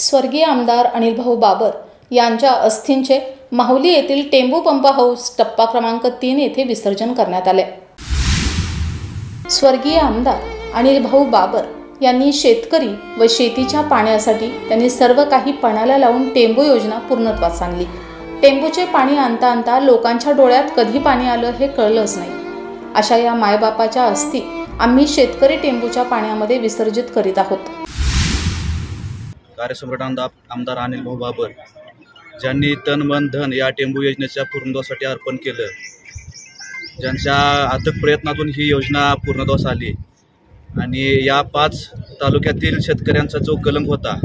स्वर्गीय आमदार अनिल भाऊ बाबर यांच्या अस्थींचे माहुली येथील टेंबू पंप हाऊस टप्पा क्रमांक 3 येथे विसर्जन करण्यात आले। स्वर्गीय आमदार अनिल भाऊ बाबर यांनी शेतकरी व शेतीच्या पाण्यासाठी त्यांनी सर्व काही पणाला लावून टेंबू योजना पूर्णत्वास आणली। टेंबूचे पाणी आणता आणता लोकांच्या डोळ्यात कधी पाणी आलं हे कळलंच नाही। अशा या मायबापाच्या अस्थी आम्ही शेतकरी टेंबूच्या पाण्यामध्ये विसर्जित करीत आहोत। कार्यसम्राट आमदार अनिल भाऊ बाबर ज्यांनी तन मन धन या टेंबू योजनेच्या पूर्णत्वासाठी अर्पण केलं, ज्यांच्या अथक प्रयत्नातून ही योजना पूर्णत्वास आली आणि या 5 तालुक्यातील शेतकऱ्यांचा जो कलंक होता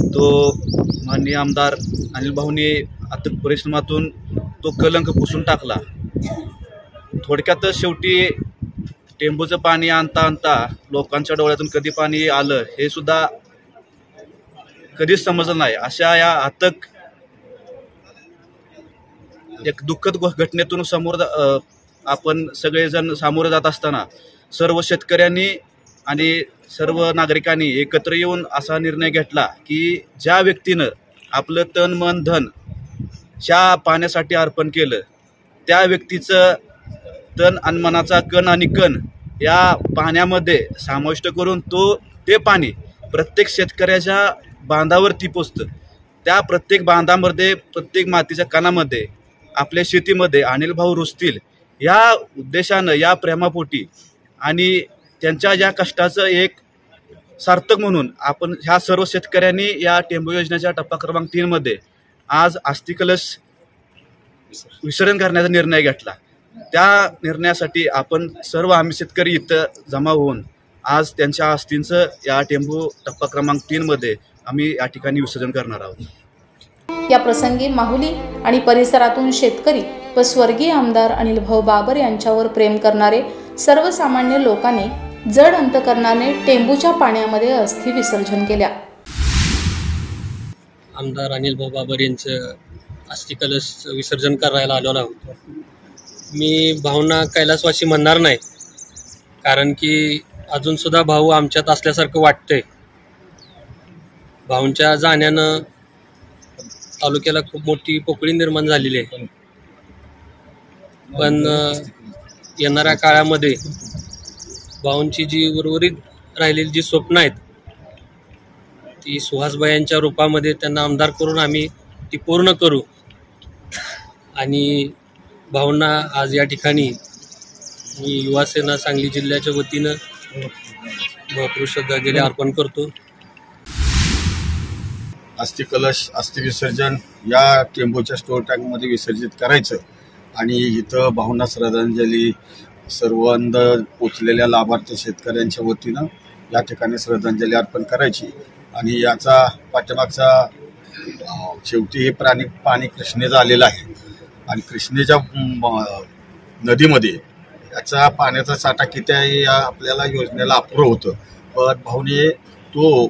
तो माननीय आमदार अनिल भाऊंनी अथक परिश्रमातून तो कलंक पुसून टाकला। थोडक्यातच शेवटी टेंबूचं पाणी आणता आणता लोकांच्या डोळ्यातून कधी पाणी आलं हे सुद्धा कधीच समजलं नाही। अशा या अथक एक दुःखद घटनेतून आपण सगळेजण सामोरे जात असताना सर्व शेतकऱ्यांनी आणि सर्व नागरिकांनी एकत्र येऊन असा निर्णय घेतला की ज्या व्यक्तीनं आपलं तन मन धन ह्या पाण्यासाठी अर्पण केलं त्या व्यक्तीचं तन आणि मनाचा कण आणि कण या पाण्यामध्ये समाविष्ट करून ते पाणी प्रत्येक शेतकऱ्याच्या बांधावरती पोचतं। त्या प्रत्येक बांधामध्ये प्रत्येक मातीच्या कणामध्ये आपल्या शेतीमध्ये अनिल भाऊ रुजतील या उद्देशानं, या प्रेमापोटी आणि त्यांच्या या कष्टाचं एक सार्थक म्हणून आपण ह्या सर्व शेतकऱ्यांनी या टेंबू योजनेच्या टप्पा क्रमांक 3 मध्ये आज अस्थी कलश विसर्जन करण्याचा निर्णय घेतला। त्या निर्णयासाठी आपण सर्व आम्ही शेतकरी इथं जमा होऊन आज त्यांच्या अस्थींचं या टेंबू टप्पा क्रमांक 3 मध्ये आम्ही या ठिकाणी विसर्जन करणार आहोत। या प्रसंगी माहुली आणि परिसरातून शेतकरी व स्वर्गीय आमदार अनिल भाऊ बाबर यांच्यावर प्रेम करणारे सर्वसामान्य लोकांनी जड अंतकरणाने टेंबूच्या पाण्यामध्ये अस्थी विसर्जन केल्या। आमदार अनिल भाऊ बाबर यांचं अस्थी कलश विसर्जन करायला आलेलो आहोत। मी भावना कैलासवासी म्हणणार नाही, कारण की अजून सुद्धा भाऊ आमच्यात असल्यासारखं वाटतंय। भाऊंच्या जाण्यानं तालुक्याला खूप मोठी पोकळी निर्माण झालेली आहे, पण येणाऱ्या काळामध्ये भाऊंची जी उर्वरित राहिलेली जी स्वप्न आहेत ती सुहासबाईंच्या रूपामध्ये त्यांना आमदार करून आम्ही ती पूर्ण करू। आणि भाऊंना आज या ठिकाणी मी युवासेना सांगली जिल्ह्याच्या वतीनं भरपूर श्रद्धांजली अर्पण करतो। अस्थी कलश अस्थी विसर्जन या टेंबूच्या स्टोर टँकमध्ये विसर्जित करायचं आणि इथं भावना श्रद्धांजली सर्वांना पोचलेल्या लाभार्थी शेतकऱ्यांच्या वतीनं या ठिकाणी श्रद्धांजली अर्पण करायची। आणि याचा पाठीमागचा शेवटी हे पाणी कृष्णेचं आलेलं आहे आणि कृष्णेच्या नदीमध्ये याचा पाण्याचा साठा किती आहे या आपल्याला योजनेला अप्रूव्ह होतं, पण भाऊने तो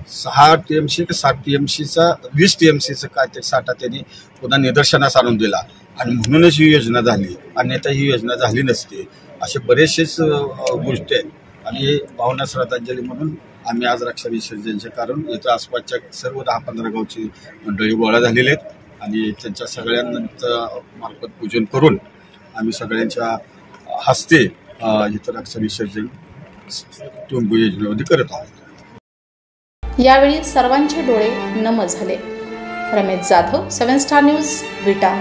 6 TMC का 7 TMCचा 20 TMCचा काहीतरी साठा त्यांनी पुन्हा निदर्शनास आणून दिला आणि म्हणूनच ही योजना झाली, अन्यथा ही योजना झाली नसते। असे बरेचसेच गोष्टी आहेत आणि भावना श्रद्धांजली म्हणून आम्ही आज रक्षा विसर्जनचे कारण इथं आसपासच्या सर्व 10-15 गावची मंडळी गोळा झालेले आहेत आणि त्यांच्या सगळ्यांचं मार्फत पूजन करून आम्ही सगळ्यांच्या हस्ते इथं रक्षा विसर्जन टेंबू योजनेमध्ये करत आहोत। यावेळी सर्वांचे डोळे नम झाले। रमेश जाधव, 7 स्टार न्यूज, विटा।